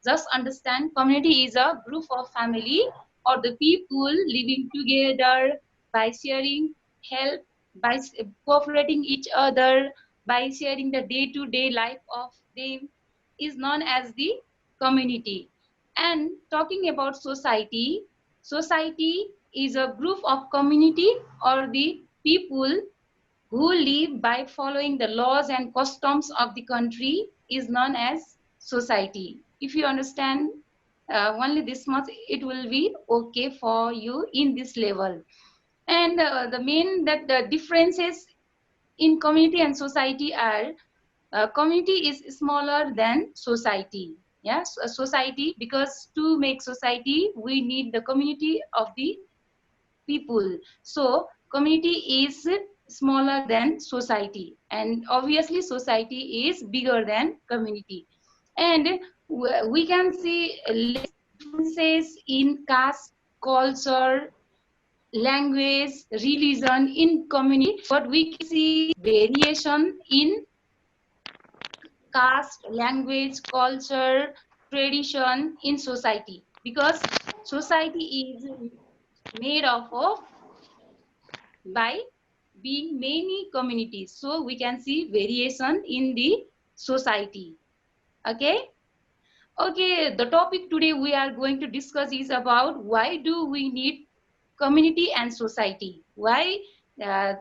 Just understand, community is a group of family or the people living together by sharing help, by cooperating each other, by sharing the day-to-day life of them is known as the community. And talking about society, society is a group of community or the people who live by following the laws and customs of the country is known as society. If you understand only this much, it will be okay for you in this level. And the main that the differences in community and society are community is smaller than society. Yes, a society, because to make society we need the community of the people. So community is smaller than society, and obviously society is bigger than community. And we can see less differences in caste, culture, language, religion in community, but we can see variation in caste, language, culture, tradition in society, because society is made up of by being many communities. So we can see variation in the society. Okay. Okay, the topic today we are going to discuss is about why do we need community and society? Uh,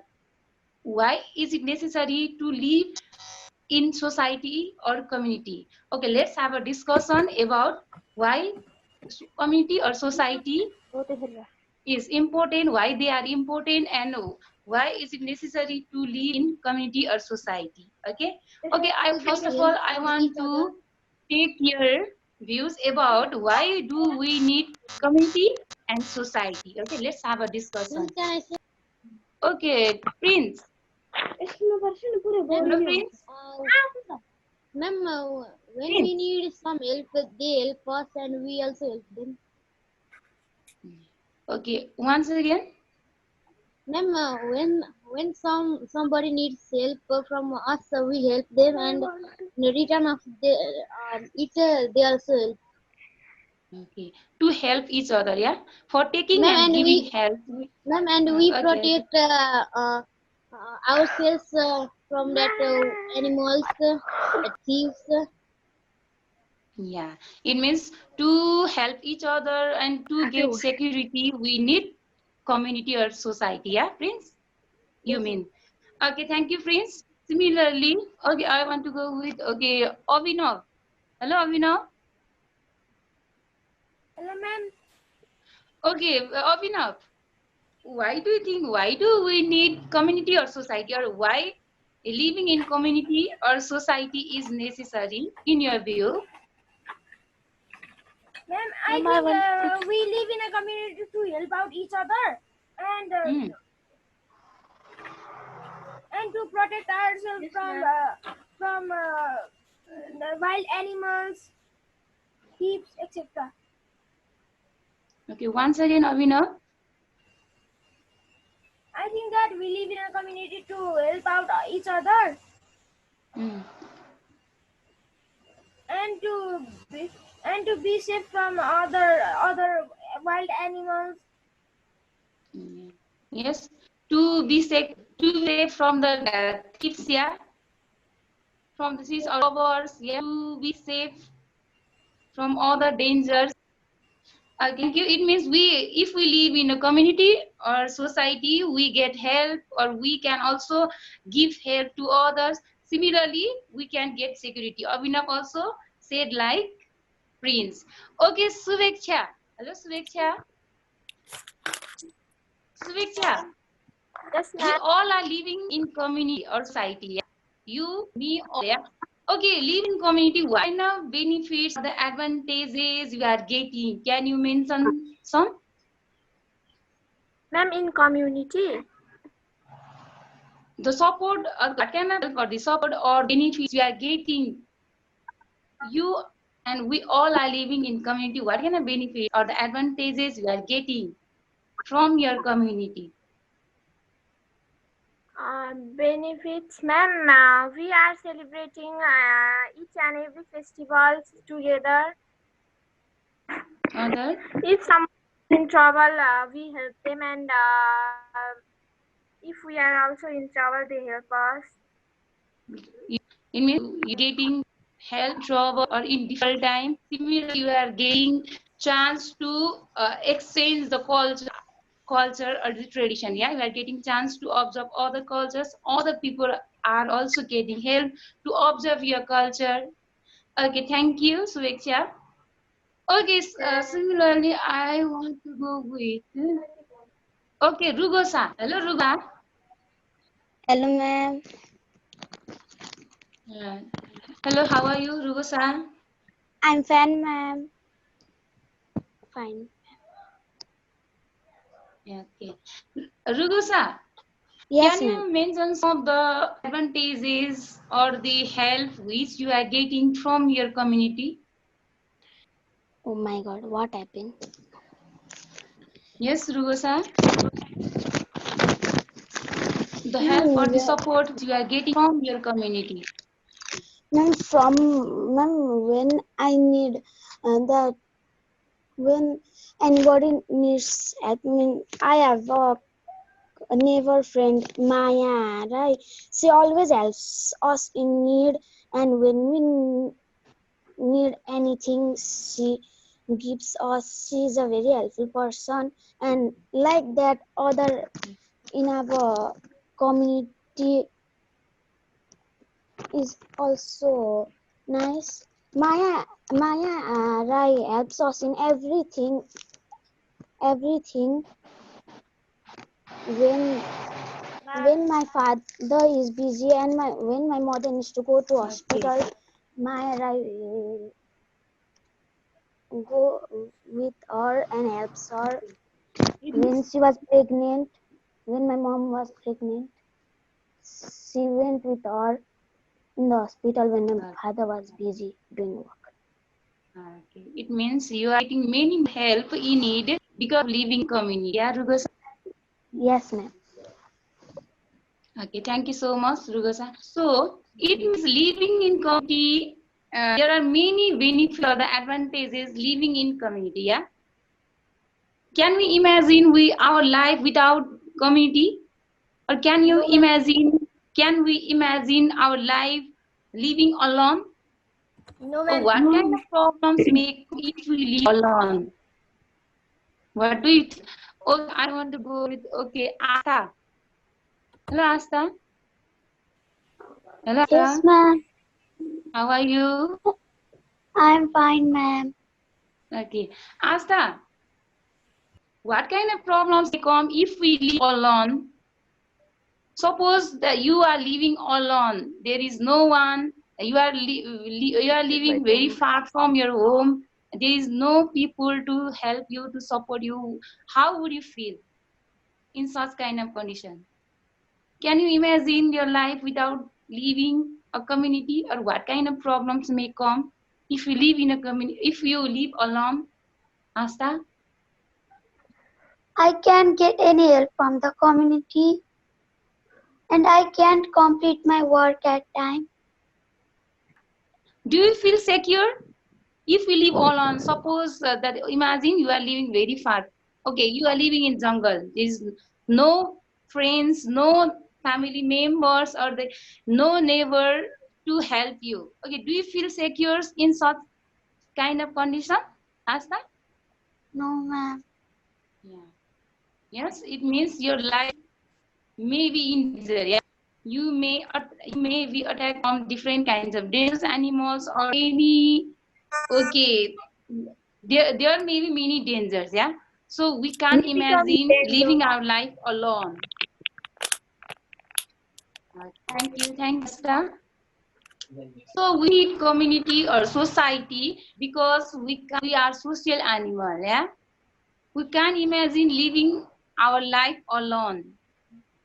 why is it necessary to live in society or community? Okay, let's have a discussion about why community or society is important, why they are important, and why is it necessary to live in community or society. Okay. Okay, I first of all I want to take your views about why do we need community and society. Okay, let's have a discussion. Okay, Prince. Hello, Prince. Ma'am, when Prince. we need some help, they help us and we also help them. Okay, once again. Ma'am, when somebody needs help from us, we help them, and in return of they also help. Okay, to help each other, yeah, for taking Ma'am, and and giving we help. ma'am, and we Okay, okay. protect ourselves from that animals, thieves. Yeah, it means to help each other and to get security, we need community or society. Yeah, Prince? You Yes, mean? Okay, thank you, Prince. Similarly, okay, I want to go with, okay, Avinav. Hello, Avinav. Hello, ma'am. Okay, Avinav, why do we need community or society, or why living in community or society is necessary in your view? Ma'am, I think we live in a community to help out each other and Hmm. and to protect ourselves from the wild animals, thieves, etc. Okay, once again, Avinav. I think that we live in a community to help out each other Hmm. and to be safe from other wild animals. Yes, to be safe from the thieves, yeah, from the thieves or robbers, yeah, to be safe from all the dangers. Thank you. It means if we live in a community or society, we get help, or we can also give help to others. Similarly, we can get security. Abhinav also said like Prince. Okay, Suveksha. Hello, Suveksha. Suveksha. Yes, We ma'am. all are living in community or society. Yeah? You, me, all. Yeah? Okay, live in community. What kind of benefits, the advantages you are getting? Can you mention some? Ma'am, in community. The support, what kind of help or the support or benefits you are getting? You and we all are living in community. What kind of benefits or the advantages you are getting from your community? Benefits, ma'am. We are celebrating each and every festivals together, Other? If someone is in trouble, we help them, and if we are also in trouble, they help us. It means you getting help, trouble, or in difficult time. Similarly, you are getting chance to exchange the culture or the tradition. Yeah, you are getting chance to observe other cultures. Other people are also getting help to observe your culture. Okay, thank you, Suveksha. Okay, similarly, I want to go with. Okay, Rugosa. Hello, Ruga. Hello, ma'am. Uh, hello, how are you, Rugosa? I'm fine, ma'am. Fine. Yeah, okay. Rugosa, Yes, can ma'am. you mention some of the advantages or the help which you are getting from your community? Oh my God, what happened? Yes, Rugosa. The help or Ma'am, the support you are getting from your community. ma'am, when I need that when anybody needs help, I have a neighbor friend Maya, right? She always helps us in need, and when we need anything, she gives us. She's a very helpful person, and like that, other in our community is also nice. Maya Rai helps us in everything. When my father is busy and when my mother needs to go to hospital, Maya Rai go with her and helps her. When she was pregnant, when my mom was pregnant, she went with her in the hospital when my father was busy doing work. Okay. It means you are getting many help in need because of living community. Yeah, Rugosa. Yes, ma'am. Okay, thank you so much, Rugosa. So it means living in community. There are many benefits or the advantages living in community. Yeah. Can we imagine our life without community? Or No, ma'am. can we imagine our life living alone? No, Or ma'am. what kind of problems make if we live alone? What do you think? Oh, I want to go with, okay, Asta. Hello, Asta. Hello, Yes, Asta. ma'am. How are you? I'm fine, ma'am. Okay. Asta, what kind of problems come if we live alone? Suppose that you are living alone. There is no one. You are living very far from your home. There is no people to help you to support you. How would you feel in such kind of condition? Can you imagine your life without living a community, or what kind of problems may come if you live in a community? If you live alone, Asta? I can't get any help from the community and I can't complete my work at time. Do you feel secure if we live alone? Suppose that imagine you are living very far. Okay, you are living in jungle. There is no friends, no family members, or no neighbor to help you. Okay, do you feel secure in such kind of condition, Asta? No, ma'am. Yeah. Yes, it means your life may be in danger. Yeah, you may be attacked from different kinds of dangerous animals or any. Okay, there may be many dangers. Yeah, so we We can't become imagine danger. living our life alone. Thank you, Asta. So we need community or society because we are social animal. Yeah, we can't imagine living our life alone.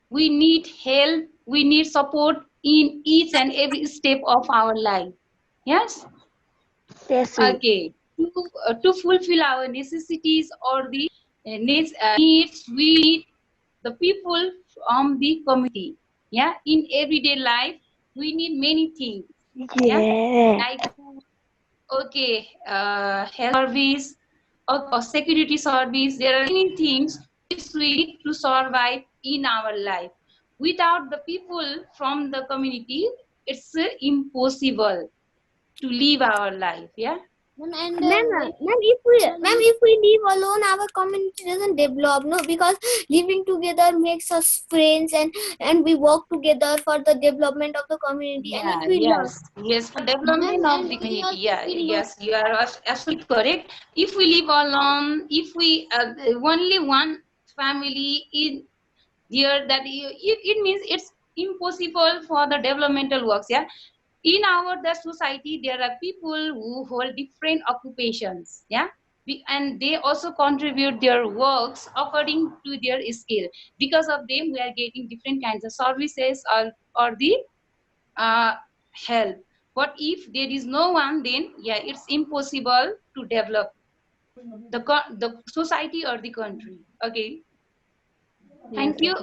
We need help, we need support in each and every step of our life. Yes. Yes, ma'am. Okay, to fulfill our necessities or the needs, we need the people from the community. Yeah, in everyday life we need many things. Yeah, Yeah. like, okay, health service, or security service. There are many things which we need to survive in our life. Without the people from the community, it's impossible to live our life. Yeah. Ma'am, and Ma'am, if we live alone, our community doesn't develop, no, because living together makes us friends, and we work together for the development of the community. And if Yeah, we love, yes, for development Ma'am, of the and we community. also Yeah, feel yes, you are absolutely correct. If we live alone, if we only one family in here, that it means it's impossible for the developmental works. Yeah, in our the society there are people who hold different occupations. Yeah, and they also contribute their works according to their skill. Because of them, we are getting different kinds of services or the uh, help. But if there is no one, then yeah, it's impossible to develop the society or the country. Okay, yes, thank you.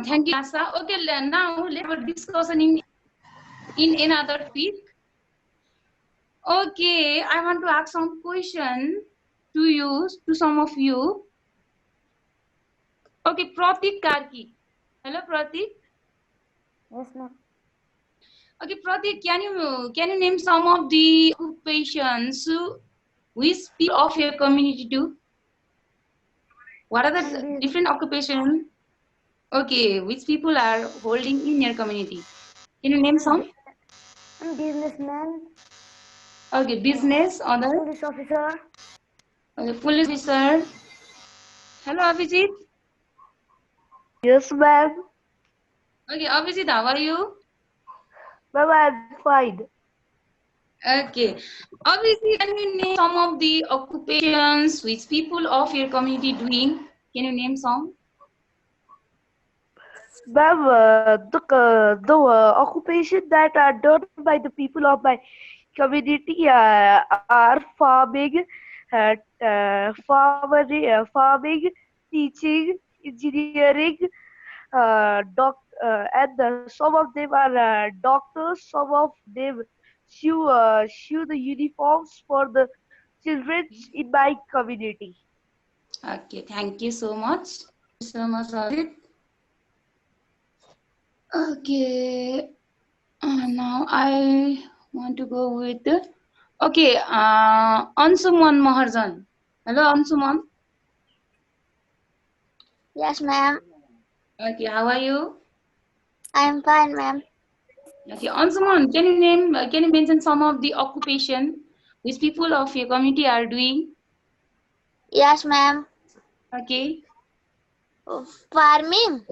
Thank you, Asa. Okay, now let's have a discussion in another topic. Okay, I want to ask some question to you, to some of you. Okay, Pratik Karki. Hello, Pratik. yes, ma'am. Okay, Pratik, can you name some of the occupations which people of your community do? What are the different occupations? Okay, which people are holding in your community? Can you name some? I'm businessman, Okay, business, other, police officer. okay, police officer. Hello, Abhijit. Yes, ma'am. Okay, Abhijit, how are you? Ma'am, I'm fine. Okay, Abhijit, can you name some of the occupations which people of your community doing? Can you name some? Ma'am, the occupation that are done by the people of my community are farming, teaching, engineering, and some of them are doctors. Some of them shoe the uniforms for the children in my community. Okay, thank you so much. Thank you so much, Abhijit. Okay, now I want to go with okay, Ansuman Maharjan. Hello, Ansuman. Yes, ma'am. Okay, how are you? I'm fine, ma'am. Okay, Ansuman, can you mention some of the occupation which people of your community are doing? Yes, ma'am. Okay. Farming,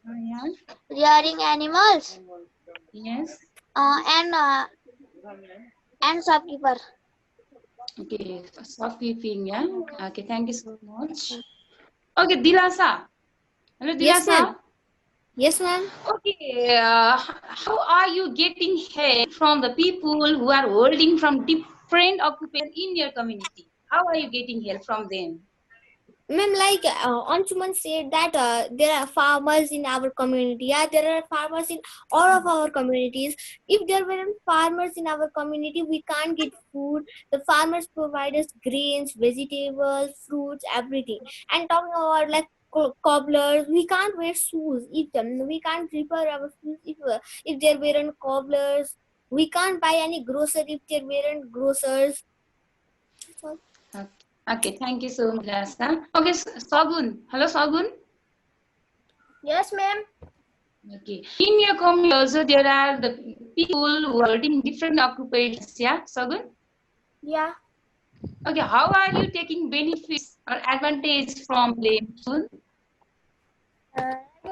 Yeah. rearing animals, Yes. uh, and uh, and shopkeeper. Okay. Shopkeeping. Yeah. Okay. Thank you so much. Okay, Dilasa. Hello, Yes, ma'am. Dilasa. Yes, ma'am. Okay. How are you getting help from the people who are holding from different occupation in your community? How are you getting help from them? Ma'am, like Anshuman said that there are farmers in our community. Yeah, there are farmers in all of our communities. If there weren't farmers in our community, we can't get food. The farmers provide us grains, vegetables, fruits, everything. And talking about like cobblers, we can't wear shoes. If we can't repair our shoes if there weren't cobblers, we can't buy any grocery if there weren't grocers. So, Okay. Okay. Thank you so much, Dilasa. Okay, Sagun. Hello, Sagun. yes, ma'am. Okay. In your community also there are the people who are holding different occupations, yeah, Sagun? Yeah. Okay, how are you taking benefits or advantage from them, Sagun?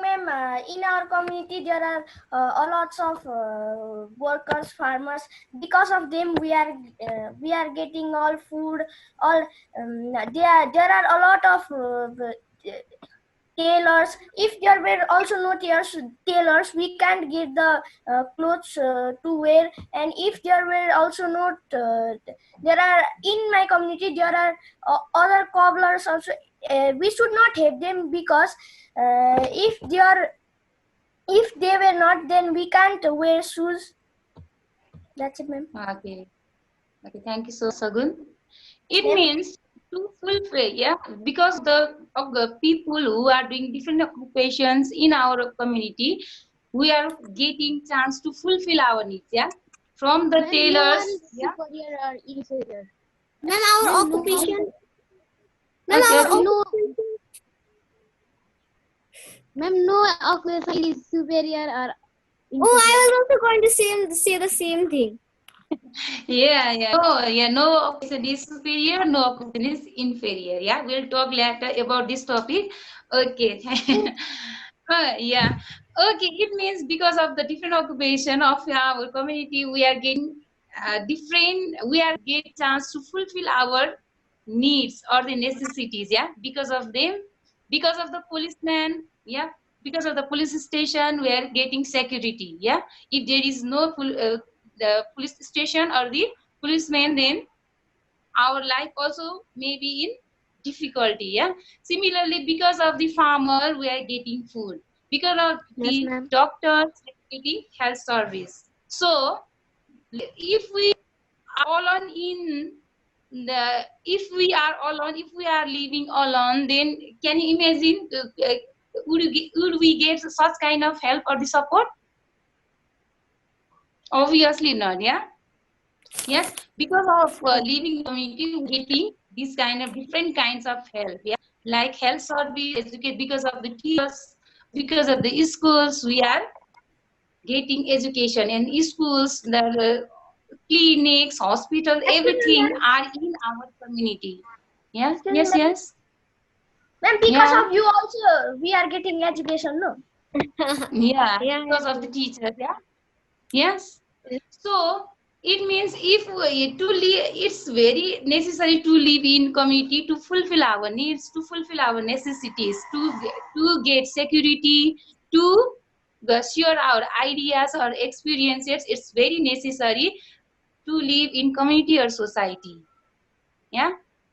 Ma'am, in our community there are a lots of workers, farmers. Because of them, we are getting all food. All there are a lot of tailors. If there were also no tailors, we can't get the clothes to wear. And if there were also not, there are in my community there are other cobblers also. We should not have them because if they were not, then we can't wear shoes. That's it, ma'am. Okay. Okay, thank you so Sagun. It Ma'am, means to fulfill, yeah, because of the people who are doing different occupations in our community, we are getting chance to fulfill our needs, yeah. From the Ma'am, no one tailors, is yeah. superior or inferior. ma'am, our Ma'am, occupation. Ma'am, Okay, our okay. no, occupation. ma'am, no occupation is superior or Oh, I inferior. was also going to say the same thing. Yeah, yeah. No, yeah, no occupation is superior, no occupation is inferior. Yeah, we'll talk later about this topic. Okay. Yeah. Okay, it means because of the different occupation of our community, we are getting we are getting chance to fulfill our needs or the necessities. Yeah, because of them, because of the policeman. Yeah, because of the police station, we are getting security. Yeah, if there is no the police station or the policeman, then our life also may be in difficulty. Yeah, similarly, because of the farmer we are getting food, because of Yes, the ma'am. doctors we are getting health service. So if we are all on in the if we are living alone, then can you imagine would we get such kind of help or the support? Obviously not. Yeah. Yes, because of living community, we're getting these kind of different kinds of help. Yeah, like health service, educate because of the teachers, because of the schools, we are getting education. And schools, the clinics, hospital, Excuse me, everything ma'am. are in our community. Yeah, Excuse me, yes, ma'am. yes, Ma'am, because yeah, of you also, we are getting education, no? yeah, Yeah, because of the teachers. Yeah, yes. So it means if we to live, it's very necessary to live in community to fulfill our needs, to fulfill our necessities, to get security, to share our ideas or experiences. It's very necessary to live in community or society. Yeah,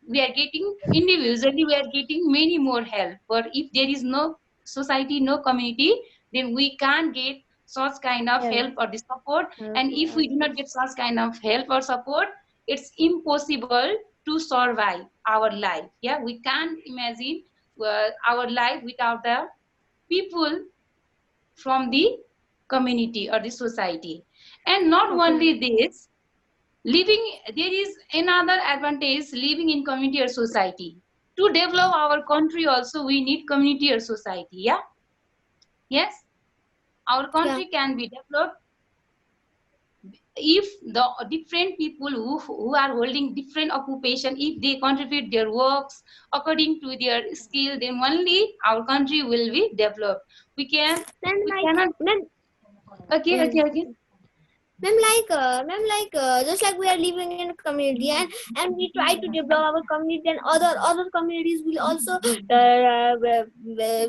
we are getting individually, we are getting many more help. But if there is no society, no community, then we can't get such kind of Yes. help or the support. Yes, And if we do not get such kind of help or support, it's impossible to survive our life. Yeah, we can't imagine our life without the people from the community or the society. And not okay. only this, living there is another advantage living in community or society. To develop our country also we need community or society. Yeah, yes, our yeah. country can be developed if the different people who are holding different occupation, if they contribute their works according to their skill, then only our country will be developed. we can Ma'am, we like, cannot. ma'am, Okay, yeah. okay, okay. Just like we are living in a community, and we try to develop our community, and other communities will also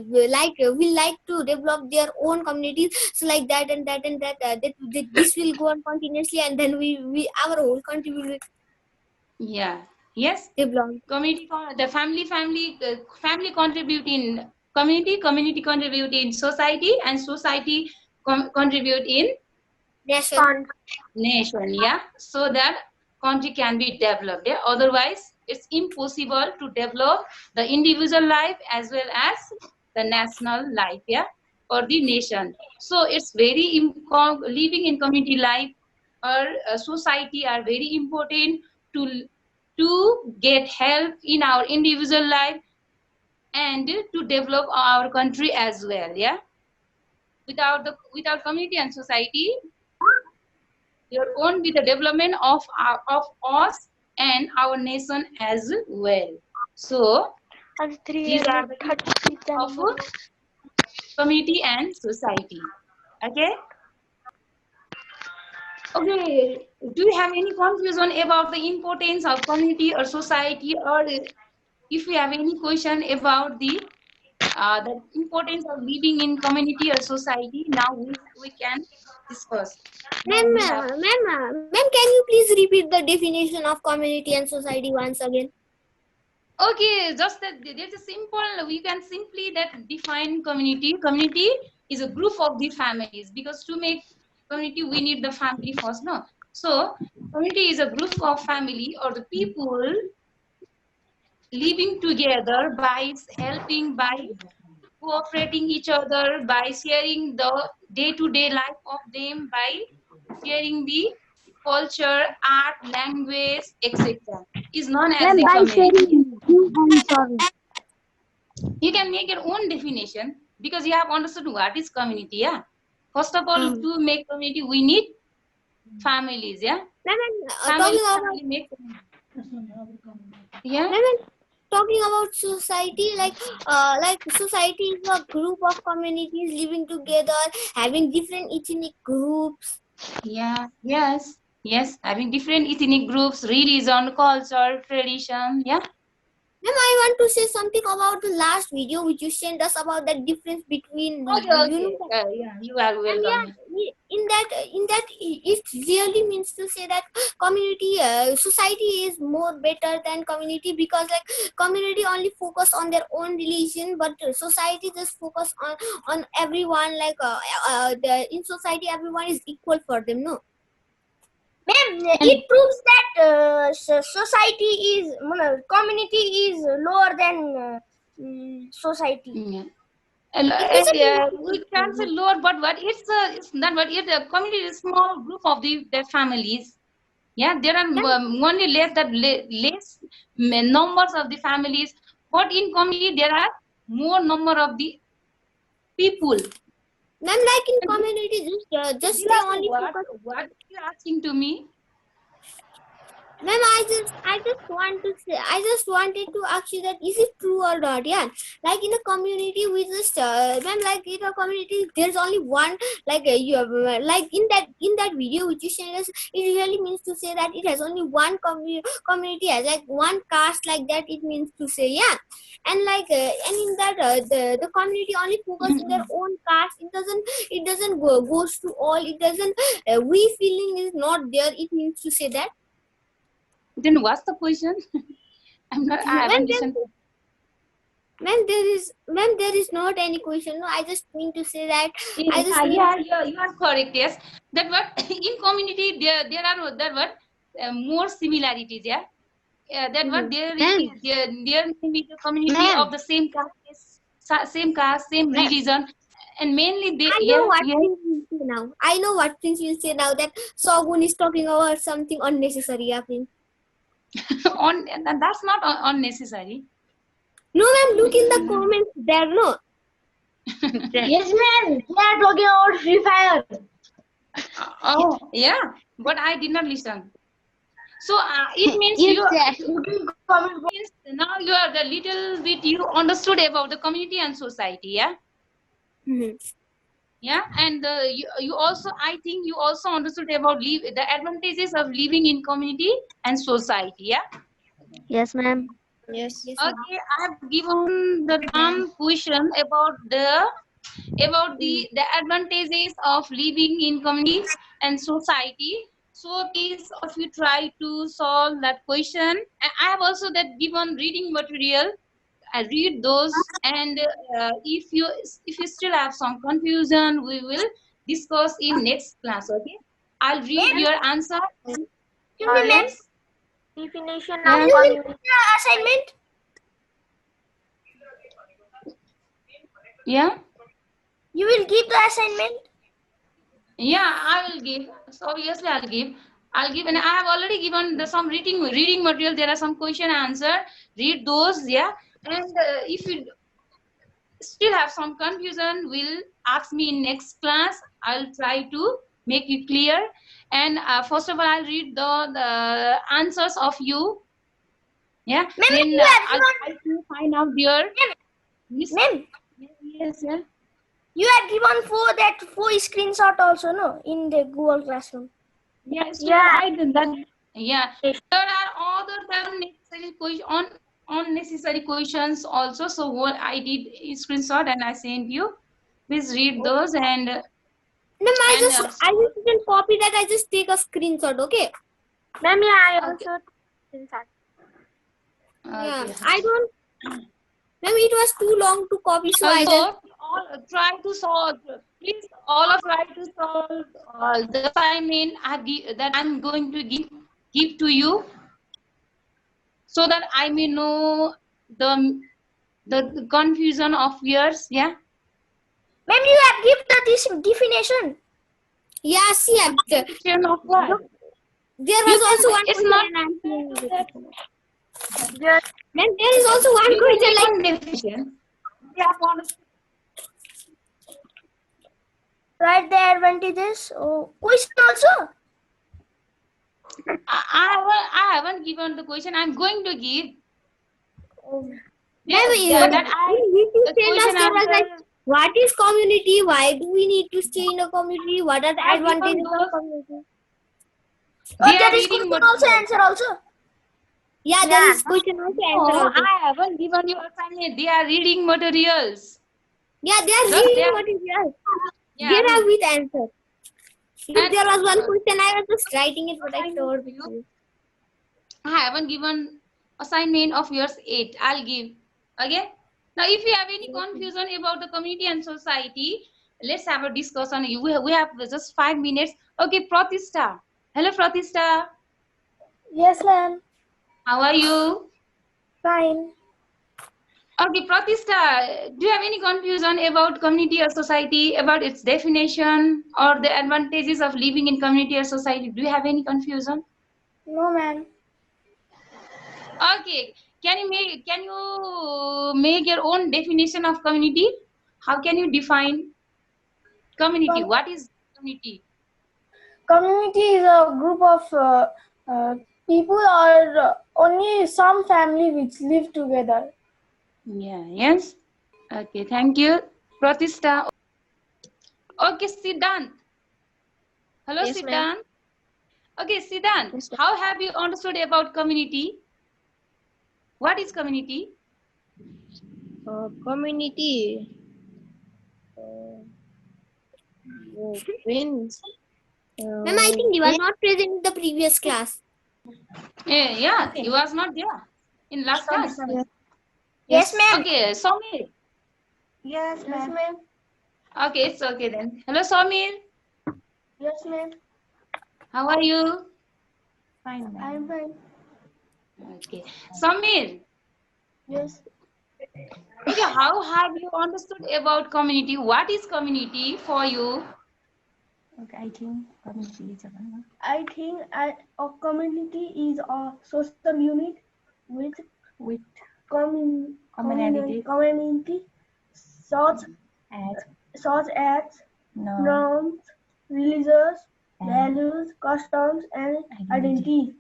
will like to develop their own communities. So like that and that and that, that this will go on continuously, and then we our whole country will Yeah, yes, develop. community the family contribute in community, community contribute in society, and society contribute in Nation. nation. Yeah, so that country can be developed. Yeah, otherwise it's impossible to develop the individual life as well as the national life. Yeah, or the nation. So it's very living in community life or society are very important to get help in our individual life and to develop our country as well. Yeah, without community and society, there won't be the development of us and our nation as well. So these are the importance of community and society. Okay, okay, do you have any conclusion about the importance of community or society, or if you have any question about the importance of living in community or society, now we can discuss. Now we have. Ma'am, can you please repeat the definition of community and society once again? Okay, just that there's a simple, we can simply that define community. Community is a group of the families, because to make community we need the family first, no? So community is a group of family or the people living together, by helping, by cooperating each other, by sharing the day-to-day life of them, by sharing the culture, art, language, etc. is known as Ma'am, the by community. sharing, I'm sorry. You can make your own definition because you have understood what is community. Yeah. First of all, to make community, we need families. Yeah. Ma'am, Family, talking about family make. Yeah. ma'am, talking about society, like society is a group of communities living together, having different ethnic groups. Yeah. Yes. Yes. Having different ethnic groups, religion, culture, tradition. Yeah. Ma'am, I want to say something about the last video which you sent us about the difference between Okay. you know. Okay. Yeah. You are And yeah, welcome. in that it really means to say that community society is more better than community, because like community only focus on their own religion, but society just focus on everyone, like in society everyone is equal for them, no. Ma'am, it proves that society is, community is lower than society. Yeah. We can say lower, but it's not. But it's a community is small group of the families. Yeah, there are only less numbers of the families, but in community there are more number of the people. Ma'am, like in community just You they ask only what? focus. What you asking to me? Ma'am, I just wanted to ask you that is it true or not? Yeah, like in a community, we just ma'am, like in a community, there's only one, like you have, like in that video which you sent us, it really means to say that it has only one community as like one caste, like that. It means to say, yeah, and like and in that the community only focus in their own caste. It doesn't goes to all. It doesn't we feeling is not there. It means to say that. Then what's the question? I haven't listened. Ma'am, there is not any question. No, I just mean to say that. I just You are correct. Yes, that what in community there are that what more similarities. Yeah, that what there may be the community of the same caste, same religion, and mainly they. I know what Prince will say now. I know what Prince will say now, that Shogun is talking about something unnecessary. Yeah, Prince. And that's not unnecessary. No, ma'am. Look in the comments there. No. Yes, ma'am. We are talking about Free Fire. Oh, yeah, but I did not listen. So it means means now you are the little bit you understood about the community and society, yeah. Yeah, and you also, I think you also understood about the advantages of living in community and society, yeah. Yes, ma'am. Yes. Okay, I have given the one question about the advantages of living in community and society. So please, if you try to solve that question, I have also that given reading material. I read those, and if you still have some confusion, we will discuss in next class. Okay, I'll read your answer. Let's. Definition Yeah. of community. Assignment. Yeah. You will give the assignment. Yeah, I will give. So obviously, I'll give, and I have already given some reading material. There are some question answer. Read those, yeah. And if you still have some confusion, will ask me in next class. I'll try to make it clear. And first of all, I'll read the answers of you. Yeah. Then I'll try to find out your. Ma'am, Yes, yeah. you have given four screenshot also, no, in the Google Classroom. Yes, Yeah. I did that. Yeah. There are other unnecessary unnecessary questions also. So what I did is screenshot and I sent you. Please read those and. Ma'am, I just didn't copy that. I just take a screenshot. Okay. Ma'am, yeah, I also screenshot. Yeah. Okay. I don't. Ma'am, it was too long to copy, so I just. Try to solve. Please, all of try to solve the assignment that I'm going to give to you, so that I may know the confusion of yours. Yeah. Ma'am, you have given this definition. Yeah, see, Definition of what? there was also one It's question not. and I'm saying it. Then there is also one You question can like, give definition. Yeah. Write the advantages. Oh, question also. I haven't given the question. I'm going to give. Oh. maybe Yeah, that we the tell us question there was like, answer. what is community? Why do we need to stay in a community? What are the I've given advantages of those. community? Oh, They are there is reading question also, material. answer also. Yeah, there is question also, answer No, also. I haven't given you assignment. They are reading materials. Yeah, they are Just they reading are, material. yeah. There are with answer. If And there was one question, I was just writing it, but I assignment stored to with you. you. I haven't given assignment of yours 8. I'll give. Okay. Now, if you have any confusion about the community and society, let's have a discussion. We have just 5 minutes. Okay, Pratishta. Hello, Pratishta. Yes, ma'am. How are you? Fine. Okay, Pratishta, do you have any confusion about community or society, about its definition or the advantages of living in community or society? Do you have any confusion? No, ma'am. Okay, can you make your own definition of community? How can you define community? Com- What is community? Community is a group of people or only some family which live together. Yeah, yes. Okay, thank you. Pratishta. Okay, Siddhant. Hello, Yes, ma'am. Siddhant. Okay, Siddhant, Yes, ma'am. how have you understood about community? What is community? Community when Ma'am, I think you were not present in the previous class. Yeah, he was not there in last class. Yes, ma'am. Okay, Samir. Yes, ma'am. Okay, it's okay then. Hello, Samir. Yes, ma'am. How are you? fine. I'm fine. Okay, Samir. Yes. Okay, how have you understood about community? What is community for you? Okay, I think community is I think a community is a social unit with with community such as norms, religious values, customs, and identities.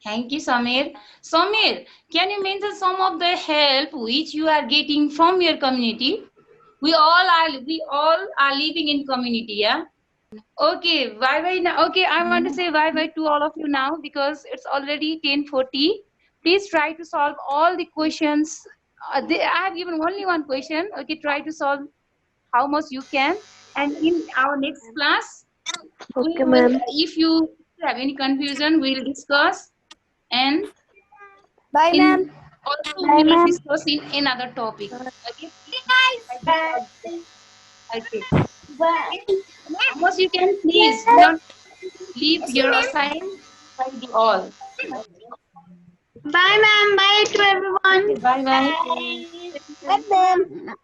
Thank you, Samir. Samir, can you mention some of the help which you are getting from your community? We all are living in community, yeah? Okay, bye bye now. Okay, I want to say bye bye to all of you now because it's already 10:40. Please try to solve all the questions. I have given only one question. Okay, try to solve how much you can. And in our next class, we will, if you have any confusion, we'll discuss. And Bye, in ma'am. also we will discuss in another topic. Okay, okay. How much you can, please do not leave your assignment by the all. Bye, ma'am. Bye to everyone. Okay, bye bye. Bye, ma'am.